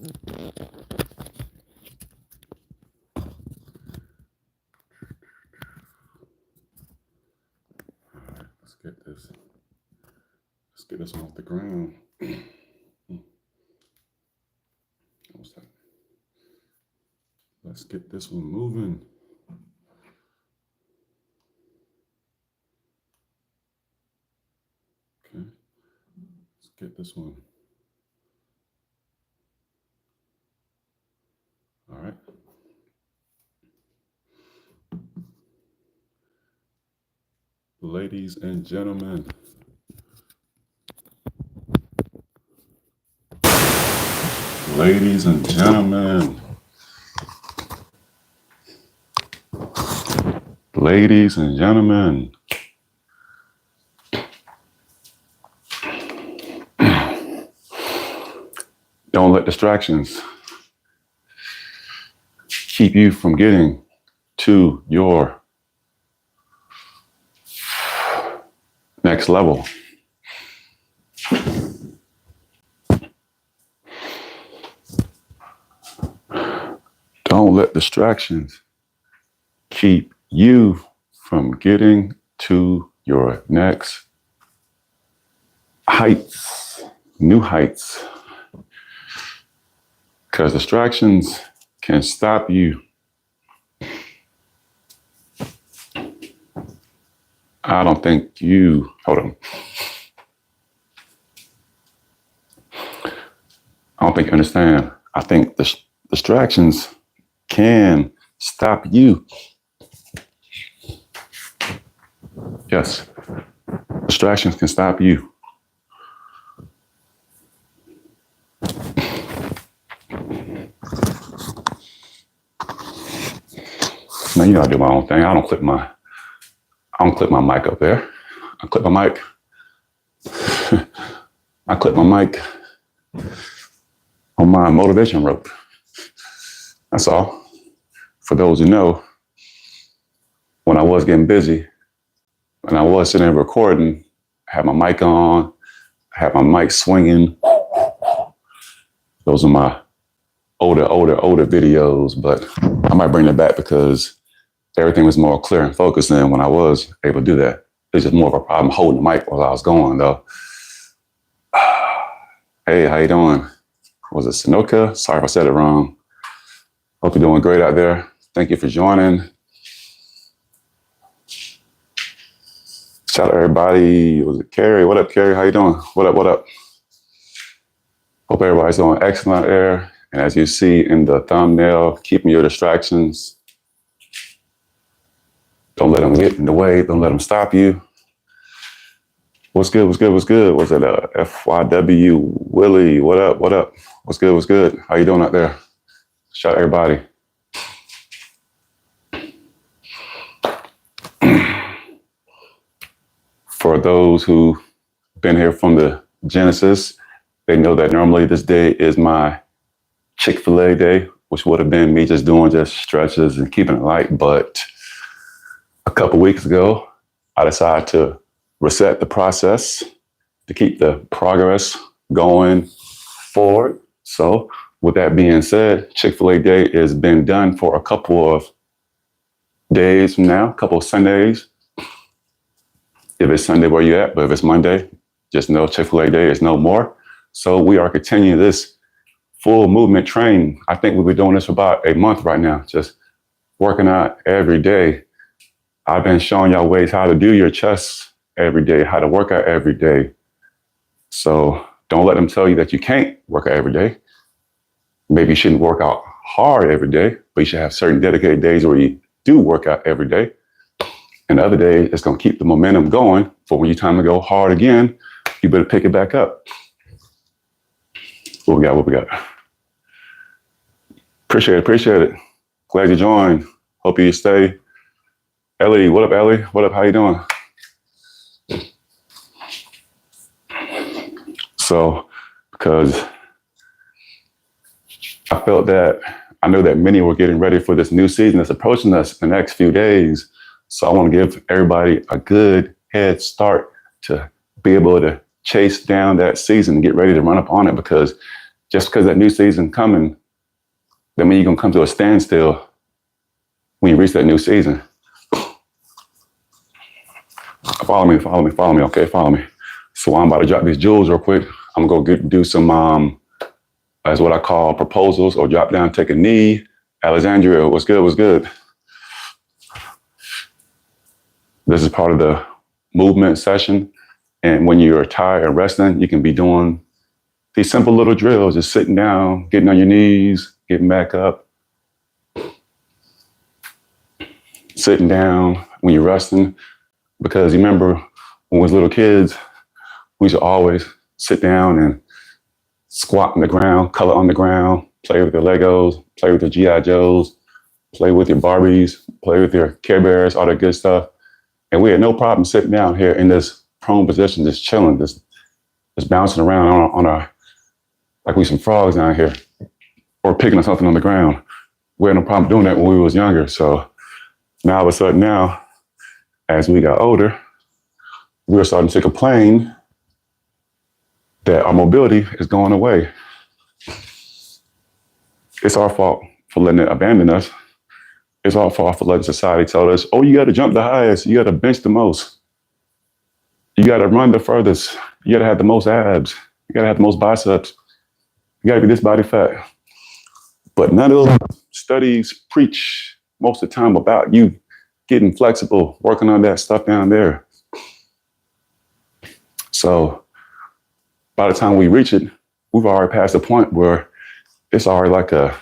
Let's get this one off the ground. What's that? Let's get this one moving. Okay, let's get this one. All right. Ladies and gentlemen, ladies and gentlemen, ladies and gentlemen, don't let distractions keep you from getting to your next level. Don't let distractions keep you from getting to your next heights, new heights. Because distractions can stop you. I don't think you, hold on. I don't think you understand. I think the distractions can stop you. Yes, distractions can stop you. Now, you know I do my own thing. I don't clip my mic up there. I clip my mic. I clip my mic on my motivation rope. That's all. For those who know, when I was getting busy, when I was sitting there recording, I had my mic on, I had my mic swinging. Those are my older videos, but I might bring it back because everything was more clear and focused than when I was able to do that. It's just more of a problem holding the mic while I was going, though. Hey, how you doing? Was it Sanoka? Sorry if I said it wrong. Hope you're doing great out there. Thank you for joining. Shout out everybody. Was it Carrie? What up, Carrie? How you doing? What up? Hope everybody's doing excellent there. And as you see in the thumbnail, keeping your distractions. Don't let them get in the way. Don't let them stop you. What's good? Was it FYW Willie? What up? What's good? How you doing out there? Shout out everybody. For those who've been here from the Genesis, they know that normally this day is my Chick-fil-A day, which would have been me just doing stretches and keeping it light. But a couple weeks ago, I decided to reset the process to keep the progress going forward. So with that being said, Chick-fil-A day has been done for a couple of days from now, a couple of Sundays. If it's Sunday where you're at, but if it's Monday, just know Chick-fil-A day is no more. So we are continuing this full movement training. I think we've been doing this for about a month right now, just working out every day. I've been showing y'all ways how to do your chest every day, how to work out every day. So don't let them tell you that you can't work out every day. Maybe you shouldn't work out hard every day, but you should have certain dedicated days where you do work out every day. And the other day, it's going to keep the momentum going for when you time to go hard again, you better pick it back up. What we got? Appreciate it. Glad you joined. Hope you stay. Ellie, what up, Ellie? What up, how you doing? So, because I felt that, I know that many were getting ready for this new season that's approaching us in the next few days. So I want to give everybody a good head start to be able to chase down that season and get ready to run up on it, because just because that new season coming, that means you're gonna come to a standstill when you reach that new season. Follow me, okay? Follow me. So I'm about to drop these jewels real quick. I'm gonna go do some, that's what I call proposals or drop down, take a knee. Alexandria, what's good, what's good? This is part of the movement session. And when you're tired and resting, you can be doing these simple little drills, just sitting down, getting on your knees, getting back up. Sitting down when you're resting. Because you remember when we was little kids, we used to always sit down and squat on the ground, color on the ground, play with your Legos, play with your G.I. Joes, play with your Barbies, play with your Care Bears, all that good stuff. And we had no problem sitting down here in this prone position, just chilling, just bouncing around on our, like we some frogs down here, or picking up something on the ground. We had no problem doing that when we was younger. So now all of a sudden now, as we got older, we were starting to complain that our mobility is going away. It's our fault for letting it abandon us. It's our fault for letting society tell us, oh, you got to jump the highest. You got to bench the most. You got to run the furthest. You got to have the most abs. You got to have the most biceps. You got to be this body fat. But none of those studies preach most of the time about you getting flexible, working on that stuff down there. So by the time we reach it, we've already passed the point where it's already like a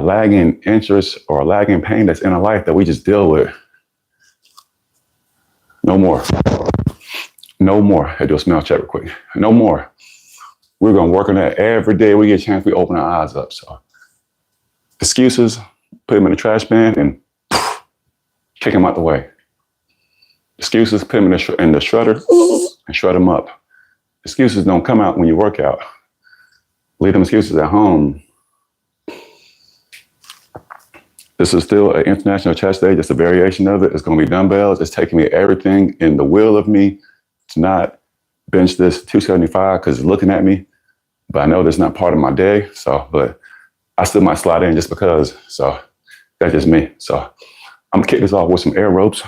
lagging interest or a lagging pain that's in our life that we just deal with. No more. No more. I do a smell check real quick. No more. We're going to work on that every day we get a chance, we open our eyes up. So excuses, put them in the trash bin and kick them out the way. Excuses, put them in the shredder and shred them up. Excuses don't come out when you work out. Leave them excuses at home. This is still an international chest day, just a variation of it. It's going to be dumbbells. It's taking me everything in the will of me to not bench this 275 because it's looking at me. But I know that's not part of my day. So, but I still might slide in just because. So that's just me. So I'm going to kick this off with some air ropes.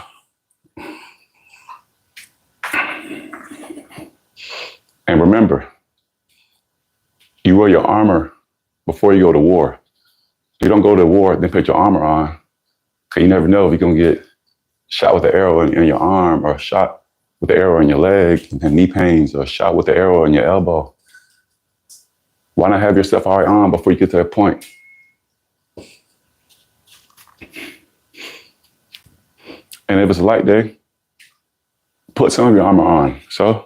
And remember, you wear your armor before you go to war. You don't go to war, then put your armor on, because you never know if you're going to get shot with an arrow in your arm or shot with an arrow in your leg and knee pains or shot with an arrow in your elbow. Why not have your stuff already on before you get to that point? And if it's a light day, put some of your armor on. So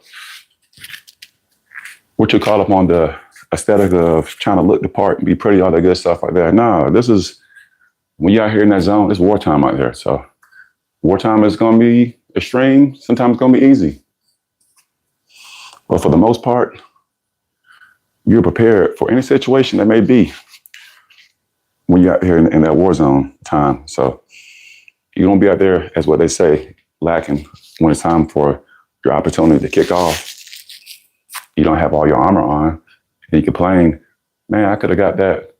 what you call upon the aesthetic of trying to look the part and be pretty, all that good stuff like that. No, this is, when you're out here in that zone, it's wartime out there. So wartime is going to be extreme. Sometimes it's going to be easy. But for the most part, you're prepared for any situation that may be when you're out here in that war zone time. So you don't be out there, as what they say, lacking when it's time for your opportunity to kick off. You don't have all your armor on. And you complain, man, I could have got that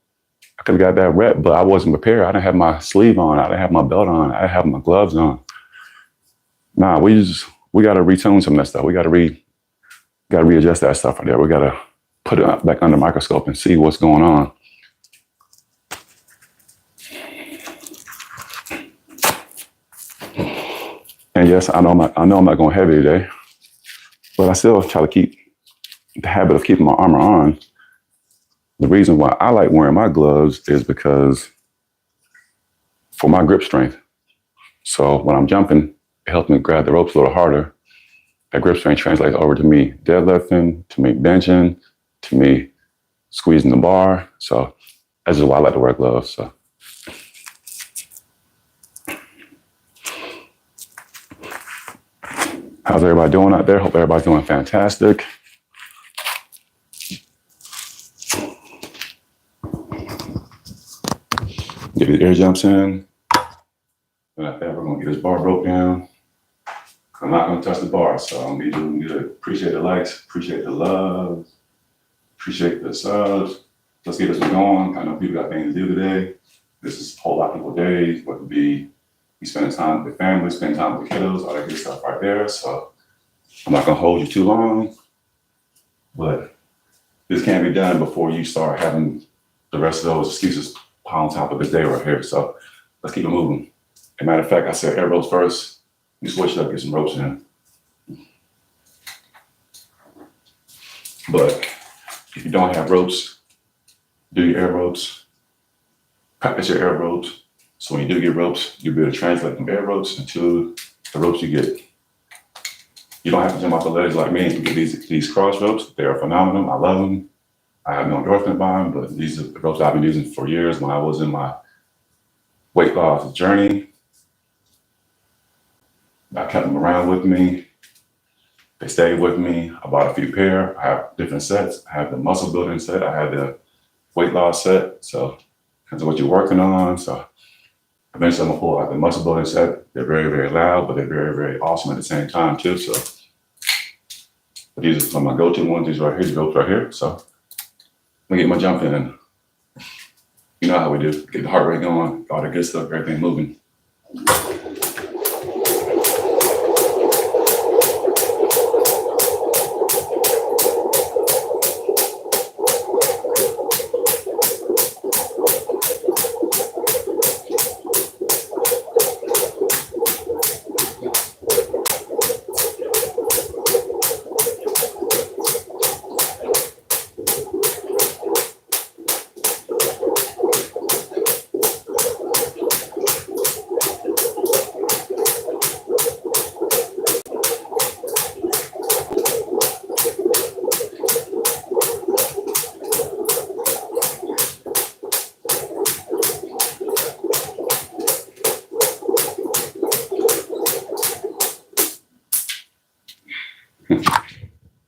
rep, but I wasn't prepared. I didn't have my sleeve on. I didn't have my belt on. I didn't have my gloves on. Nah, we got to retune some of that stuff. We got to readjust that stuff right there. We got to put it back under the microscope and see what's going on. And yes, I know I'm not going heavy today, but I still try to keep the habit of keeping my armor on. The reason why I like wearing my gloves is because for my grip strength. So when I'm jumping, it helps me grab the ropes a little harder. That grip strength translates over to me deadlifting, to me benching, to me squeezing the bar. So that's just why I like to wear gloves. So. How's everybody doing out there? Hope everybody's doing fantastic. Get the air jumps in. And after that, we're going to get this bar broke down. I'm not going to touch the bar, so I'm going to be doing good. Appreciate the likes. Appreciate the love. Appreciate the subs. Let's get this one going. I know people got things to do today. This is a whole lot of people's days, whether it be you spending time with the family, spending time with the kiddos, all that good stuff right there. So I'm not gonna hold you too long, but this can't be done before you start having the rest of those excuses pile on top of the day right here. So let's keep it moving. As a matter of fact, I said air ropes first. You switch it up, get some ropes in. But if you don't have ropes, do your air ropes, practice your air ropes. So when you do get ropes, you'll be able to translate them air ropes into the ropes you get. You don't have to jump off the ledge like me and get these cross ropes. They are phenomenal. I love them. I have no endorsement by them, but these are the ropes I've been using for years when I was in my weight loss journey. I kept them around with me. They stayed with me. I bought a few pair. I have different sets. I have the muscle building set. I have the weight loss set. So depends on what you're working on. So eventually I'm gonna pull out the muscle building set. They're very, very loud, but they're very, very awesome at the same time too. So but these are some of my go-to ones. These right here, the ropes right here. So let me get my jump in. You know how we do. Get the heart rate going, all the good stuff, everything moving.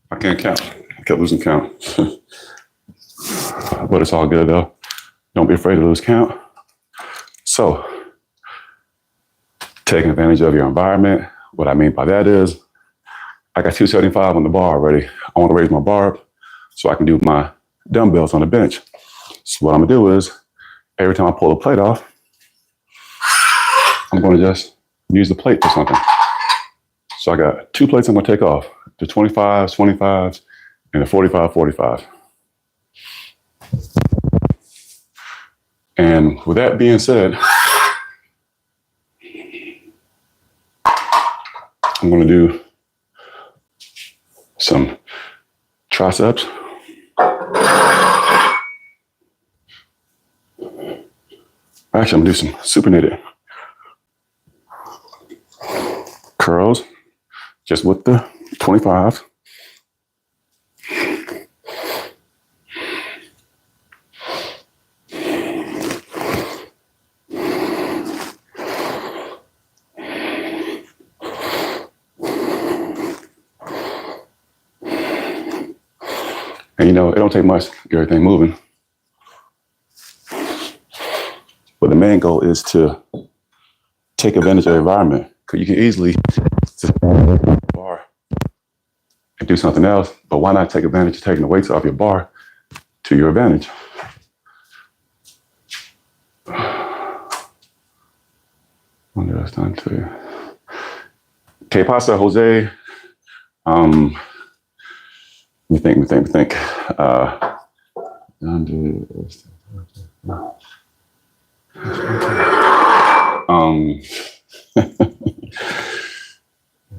I can't count. I kept losing count. But it's all good though. Don't be afraid to lose count. So, taking advantage of your environment. What I mean by that is, I got 275 on the bar already. I want to raise my bar up so I can do my dumbbells on the bench. So what I'm gonna do is, every time I pull the plate off, I'm gonna just use the plate for something. So I got 2 plates I'm gonna take off. The 25s, 25s, and the 45, 45. And with that being said, I'm gonna do some triceps. Actually, I'm gonna do some supinated curls, just with the 25. And you know, it don't take much to get everything moving. But the main goal is to take advantage of the environment, because you can easily just bar and do something else, but why not take advantage of taking the weights off your bar to your advantage? Wonder that's done too. Que pasa, Jose? Let me think.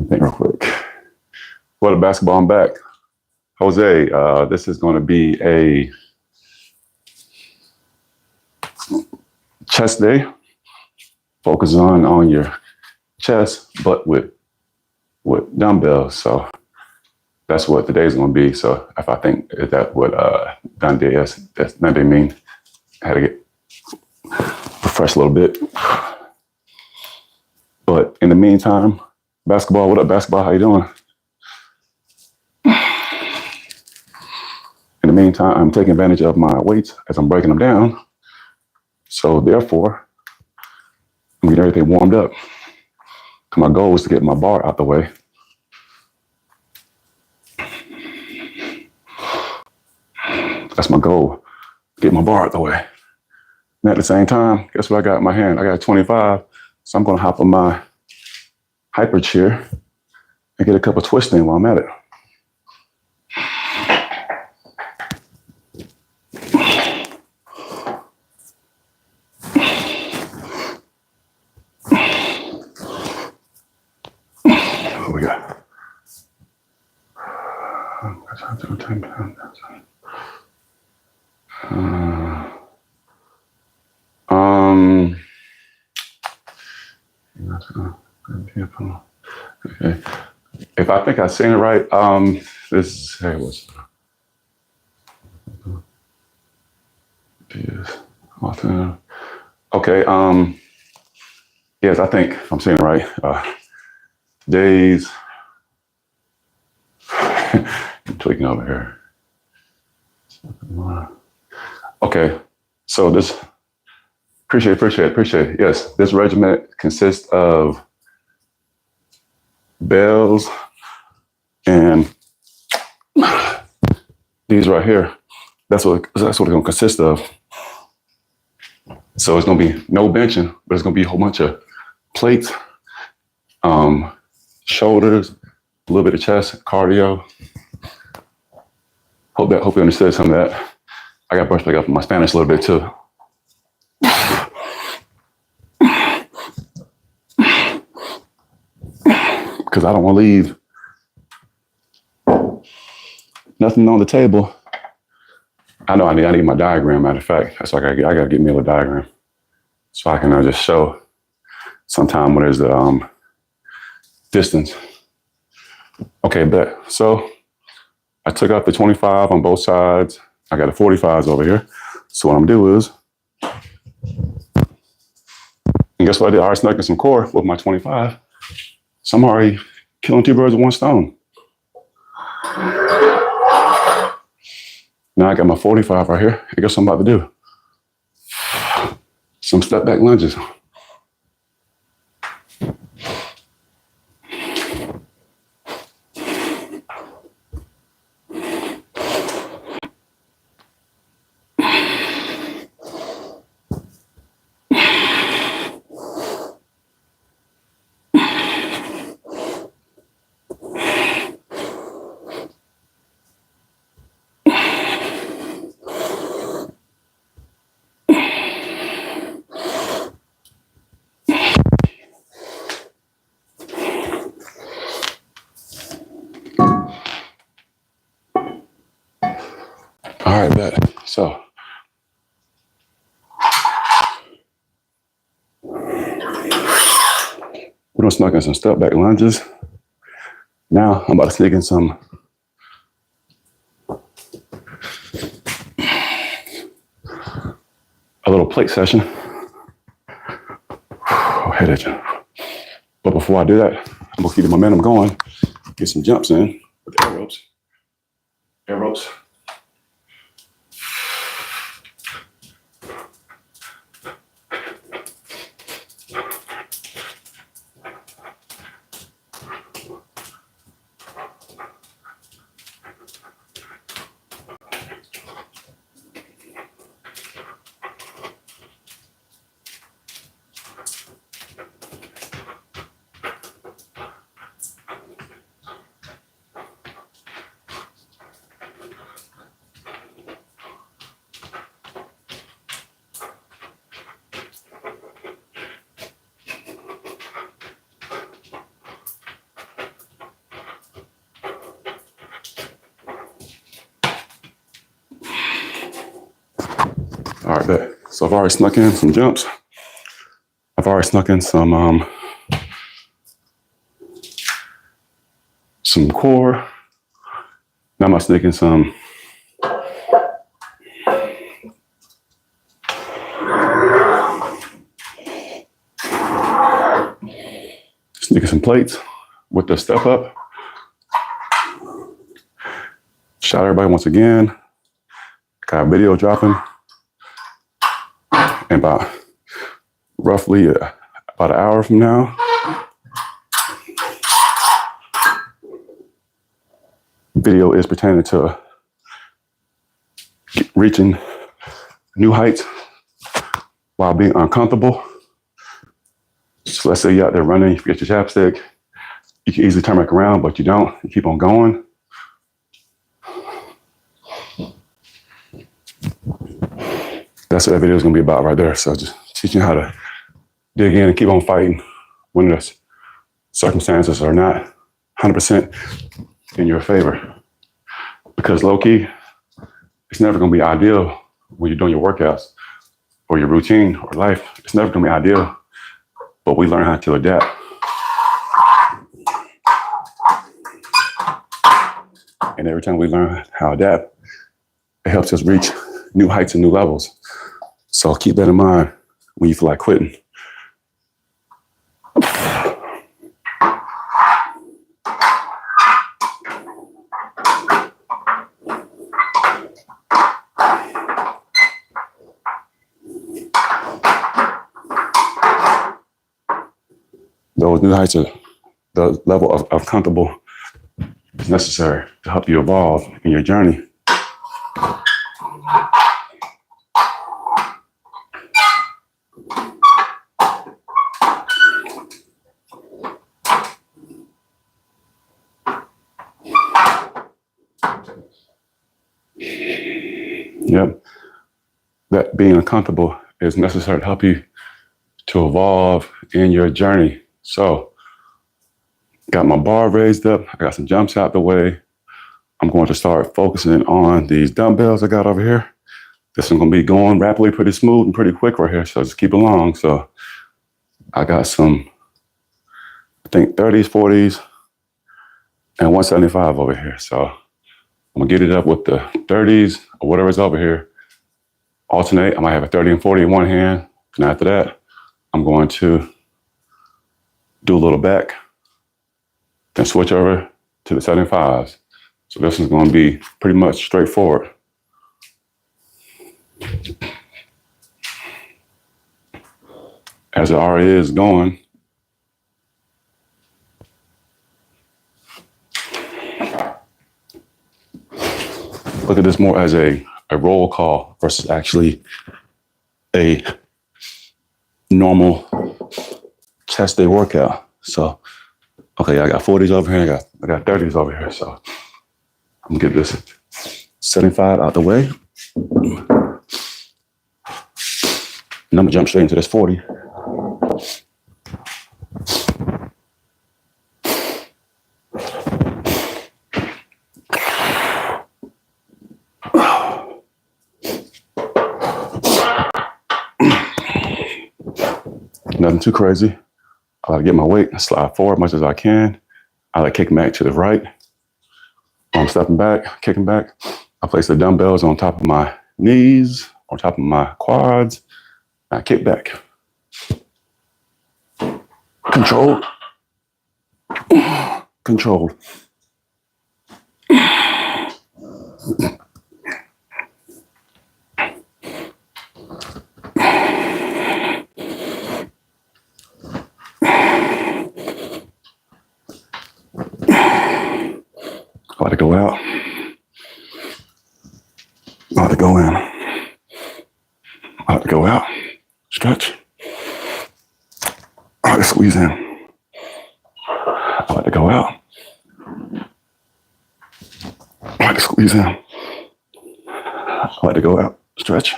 Think real quick. What a basketball, I'm back. Jose, this is going to be a chest day. Focus on your chest, but with dumbbells. So that's what today's going to be. So if I think that what done day is, that's not they mean. I had to get refreshed a little bit. But in the meantime, basketball, what up, basketball? How you doing? In the meantime, I'm taking advantage of my weights as I'm breaking them down. So therefore, I'm getting everything warmed up. My goal is to get my bar out the way. That's my goal. Get my bar out the way. And at the same time, guess what I got in my hand? I got 25. So I'm going to hop on my hyper chair and get a couple twists in while I'm at it. What we got? Okay. If I think I seen it right, this hey, what's okay, yes, I think I'm saying it right. Today's I'm tweaking over here. Okay, so this appreciate it. Yes, this regiment consists of bells and these right here. That's what it's gonna consist of. So it's gonna be no benching, but it's gonna be a whole bunch of plates, shoulders, a little bit of chest, cardio. Hope you understood some of that. I got brushed back up in my Spanish a little bit too. Because I don't want to leave nothing on the table. I know I need my diagram, matter of fact. That's why I gotta get me a little diagram. So I can just show sometime when there's the distance. Okay, bet. So I took out the 25 on both sides. I got the 45s over here. So what I'm gonna do is, and guess what I did? I already snuck in some core with my 25. So I'm already killing two birds with one stone. Now I got my 45 right here. And guess what I'm about to do? Some step back lunges. All right, bet. So we're gonna snuck in some step back lunges. Now I'm about to sneak in some a little plate session. Oh, head itching. But before I do that, I'm gonna keep the momentum going. Get some jumps in with the air ropes. Air ropes. All right, bet. So I've already snuck in some jumps. I've already snuck in some core. Now I'm gonna sneak in some plates with the step up. Shout out everybody once again. Got a video dropping in about roughly about an hour from now. Video is pertaining to reaching new heights while being uncomfortable. So let's say you're out there running, you forget your chapstick. You can easily turn back around, but you don't. You keep on going. That's what that video is going to be about right there. So just teaching how to dig in and keep on fighting when the circumstances are not 100% in your favor. Because low-key, it's never going to be ideal when you're doing your workouts or your routine or life. It's never going to be ideal, but we learn how to adapt. And every time we learn how to adapt, it helps us reach new heights and new levels. So keep that in mind when you feel like quitting. Those new heights are the level of comfortable is necessary to help you evolve in your journey. Yep. That being uncomfortable is necessary to help you to evolve in your journey. So, got my bar raised up. I got some jumps out the way. I'm going to start focusing on these dumbbells I got over here. This one's going to be going rapidly, pretty smooth and pretty quick right here. So just keep along. So I got some, I think 30s, 40s, and 175 over here. So I'm going to get it up with the 30s or whatever's over here. Alternate. I might have a 30 and 40 in one hand. And after that, I'm going to do a little back, then switch over to the 75s. So this one's going to be pretty much straightforward. As it already is going, look at this more as a roll call versus actually a normal chest day workout. So, okay, I got 40s over here, I got 30s over here. So I'm gonna get this 75 out the way. And I'm gonna jump straight into this 40. Nothing too crazy. I like to get my weight and slide forward as much as I can. I like kicking back to the right. I'm stepping back, kicking back. I place the dumbbells on top of my knees, on top of my quads. I kick back. Controlled. Controlled. I like to go out. I like to go in. I like to go out. Stretch. I like to squeeze in. I like to go out. I like to squeeze in. I like to go out. Stretch.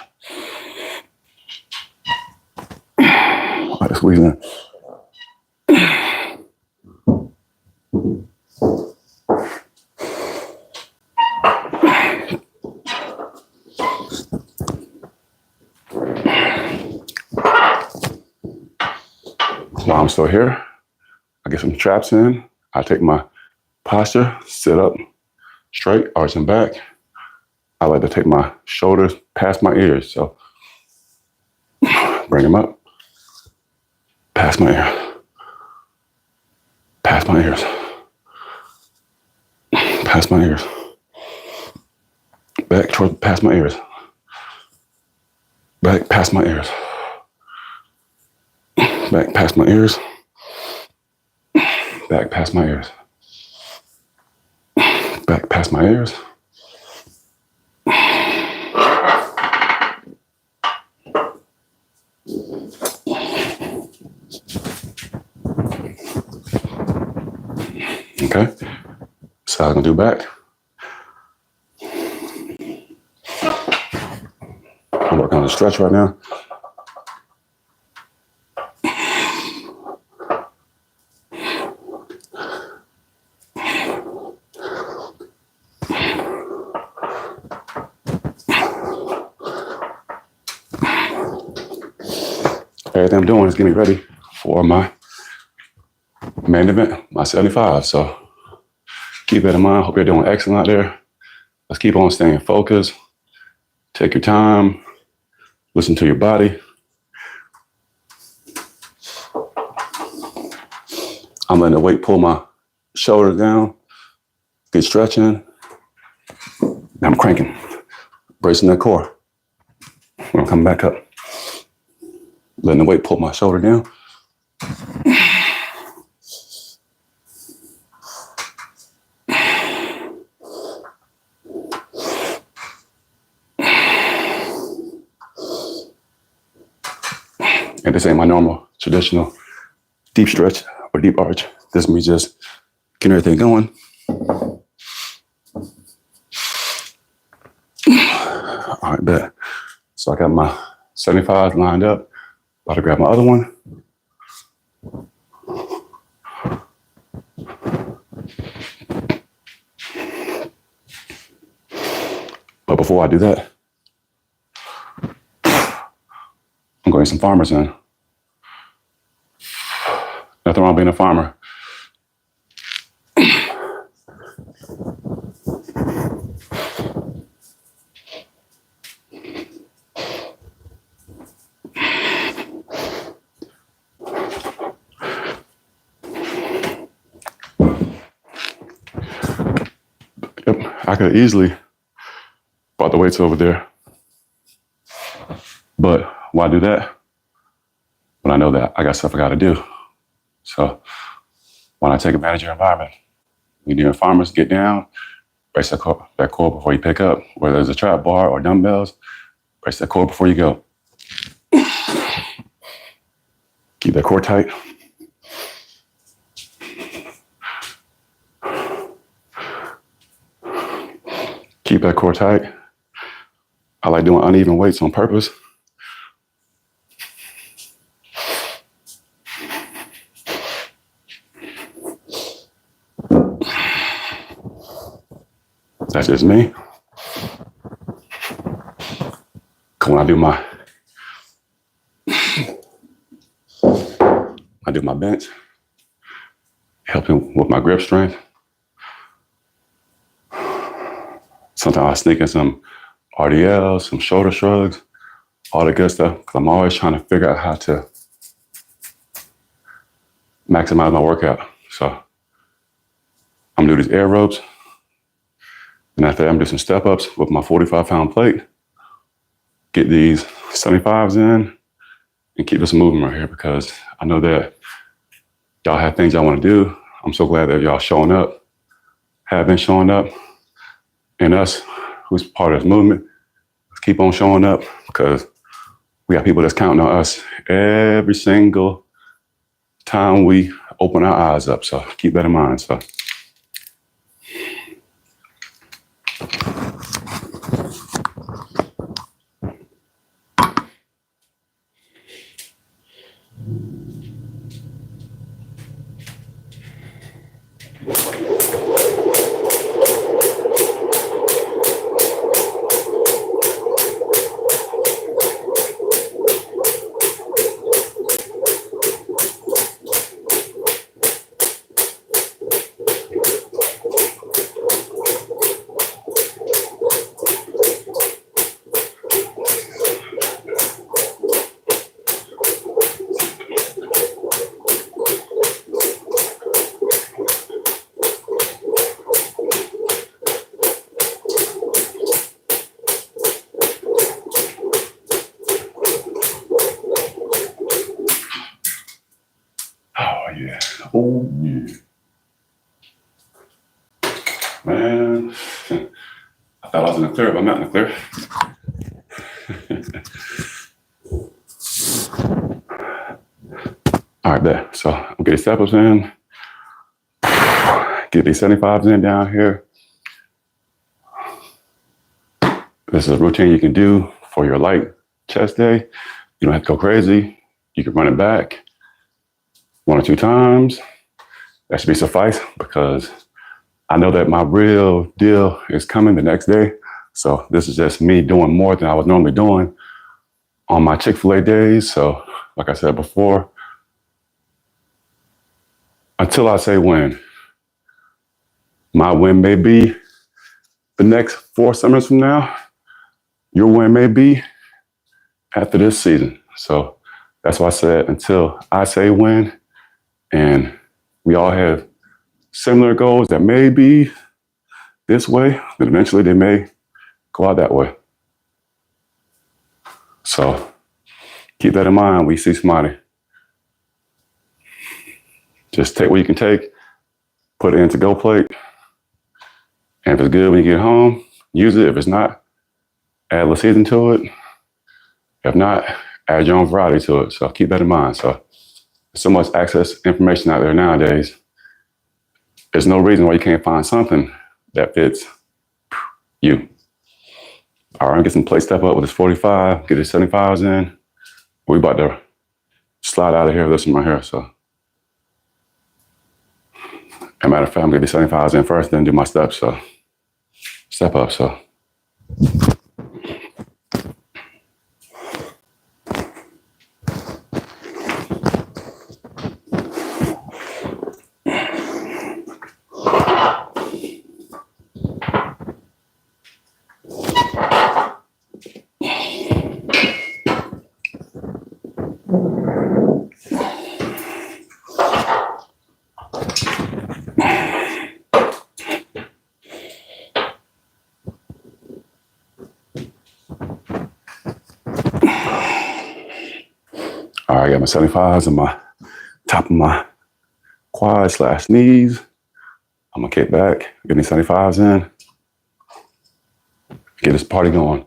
I like to squeeze in. While I'm still here, I get some traps in. I take my posture, sit up straight, arching back. I like to take my shoulders past my ears. So bring them up, past my ears, past my ears, past my ears, back toward past my ears, back past my ears. Back past my ears, back past my ears, back past my ears, Okay. So I'm gonna do back. I'm working on the stretch right now. Everything I'm doing is getting me ready for my main event, my 75. So keep that in mind. Hope you're doing excellent out there. Let's keep on staying focused. Take your time. Listen to your body. I'm letting the weight pull my shoulders down. Get stretching. I'm cranking. Bracing that core. I'm coming back up. Letting the weight pull my shoulder down. And this ain't my normal, traditional deep stretch or deep arch. This is me just getting everything going. All right, bet. So I got my 75s lined up. About to grab my other one. But before I do that, I'm going to get some farmers in. Nothing wrong being a farmer. Yep, I could easily brought the weights over there. But why do that when I know that I got stuff I got to do? So why not take advantage of your environment? When you're doing farmers, get down, brace that core before you pick up. Whether it's a trap bar or dumbbells, brace that core before you go. Keep that core tight. Keep that core tight. I like doing uneven weights on purpose. That's just me. When I do my bench, helping with my grip strength. Sometimes I sneak in some RDLs, some shoulder shrugs, all the good stuff, because I'm always trying to figure out how to maximize my workout. So I'm gonna do these air ropes. And after that, I'm gonna do some step ups with my 45-pound plate. Get these 75s in and keep this moving right here, because I know that y'all have things y'all want to do. I'm so glad that y'all showing up, have been showing up, and us who's part of this movement, let's keep on showing up, because we got people that's counting on us every single time we open our eyes up. So keep that in mind. So oh yeah. Man, I thought I was in the clear, but I'm not in the clear. All right, there. So I'm getting step ups in. Get these 75s in down here. This is a routine you can do for your light chest day. You don't have to go crazy. You can run it back 1 or 2 times. That should be suffice, because I know that my real deal is coming the next day. So this is just me doing more than I was normally doing on my Chick-fil-A days. So like I said before, until I say when, my win may be the next 4 summers from now. Your win may be after this season. So that's why I said until I say when, and we all have similar goals that may be this way, but eventually they may go out that way. So keep that in mind when you see somebody. Just take what you can take, put it into go plate. And if it's good when you get home, use it. If it's not, add a little season to it. If not, add your own variety to it. So keep that in mind. So there's so much access information out there nowadays. There's no reason why you can't find something that fits you. All right, get some plate step up with this 45, get his 75s in. We about to slide out of here with this one right here. So, as a matter of fact, I'm gonna get the 75s in first, then do my steps. So, step up. So. All right, I got my 75s on my top of my quad/knees. I'm gonna kick back, get these 75s in, get this party going.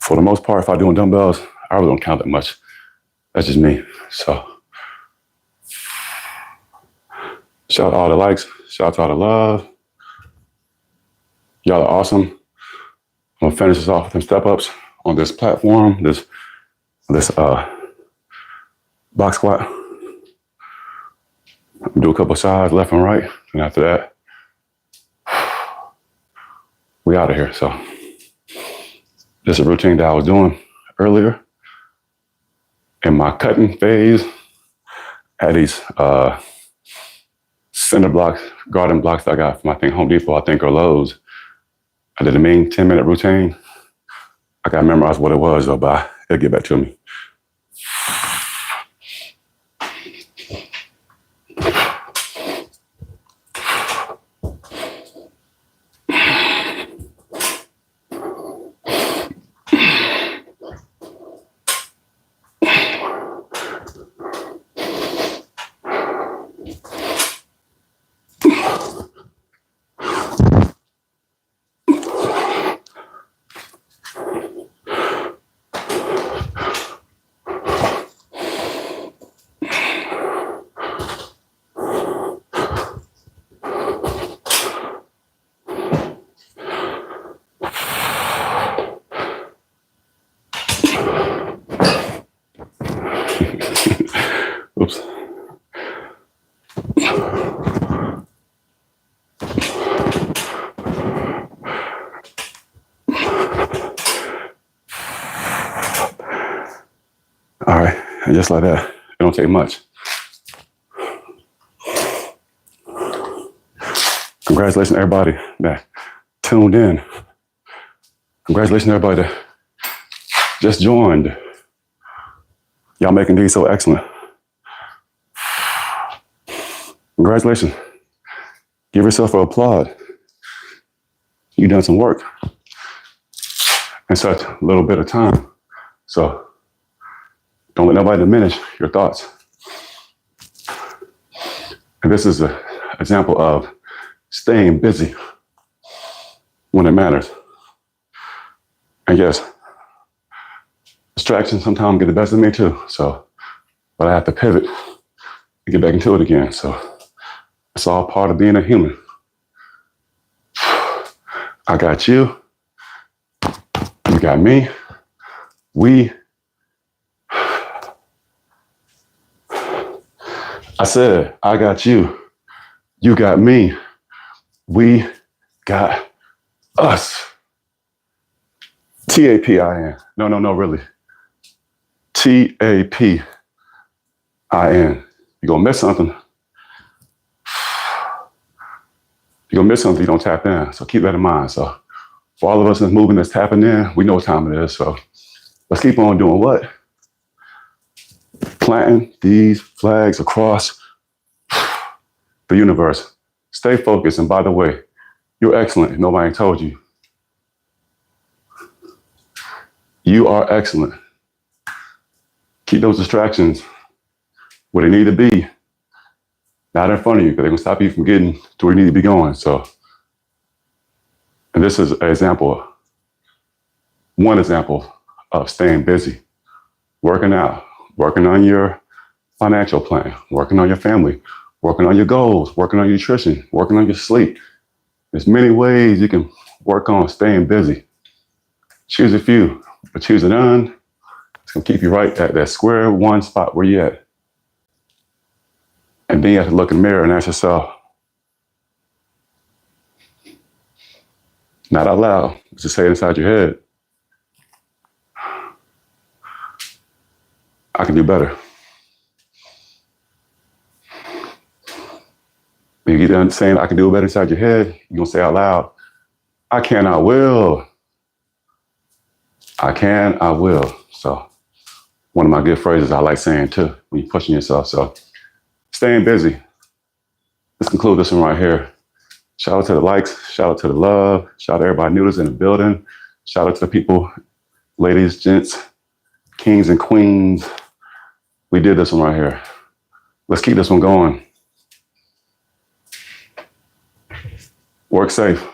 For the most part, if I'm doing dumbbells, I really don't count that much. That's just me. So, shout out to all the likes, shout out to all the love. Y'all are awesome. I'm gonna finish this off with some step ups on this platform, this box squat. Do a couple sides, left and right, and after that, we out of here. So, this is a routine that I was doing earlier in my cutting phase. I had these cinder blocks, garden blocks that I got from, I think, Home Depot, I think, or Lowe's. I did a main 10-minute routine. I gotta memorize what it was though, but it'll get back to me. And just like that, it don't take much. Congratulations, everybody that tuned in. Congratulations, everybody that just joined. Y'all making these so excellent. Congratulations. Give yourself an applaud. You done some work in such a little bit of time. So don't let nobody diminish your thoughts. And this is an example of staying busy when it matters. And yes, distractions sometimes get the best of me too. So, but I have to pivot and get back into it again. So it's all part of being a human. I got you. You got me. We. I said, I got you. You got me. We got us. T-A-P-I-N. No, really. T-A-P-I-N. You're going to miss something. You're going to miss something if you don't tap in. So keep that in mind. So for all of us that's moving, that's tapping in, we know what time it is. So let's keep on doing what? Planting these flags across the universe. Stay focused. And by the way, you're excellent if nobody told you. You are excellent. Keep those distractions where they need to be, not in front of you, because they're going to stop you from getting to where you need to be going. So, and this is an example, one example of staying busy, working out, working on your financial plan, working on your family, working on your goals, working on your nutrition, working on your sleep. There's many ways you can work on staying busy. Choose a few, but choose none. It's going to keep you right at that square one spot where you're at. And then you have to look in the mirror and ask yourself, not out loud, just say it inside your head, I can do better. When you get done saying I can do better inside your head, you're going to say out loud, I can, I will. I can, I will. So one of my good phrases I like saying too, when you're pushing yourself. So staying busy. Let's conclude this one right here. Shout out to the likes, shout out to the love, shout out to everybody new that's in the building. Shout out to the people, ladies, gents, kings and queens. We did this one right here. Let's keep this one going. Work safe.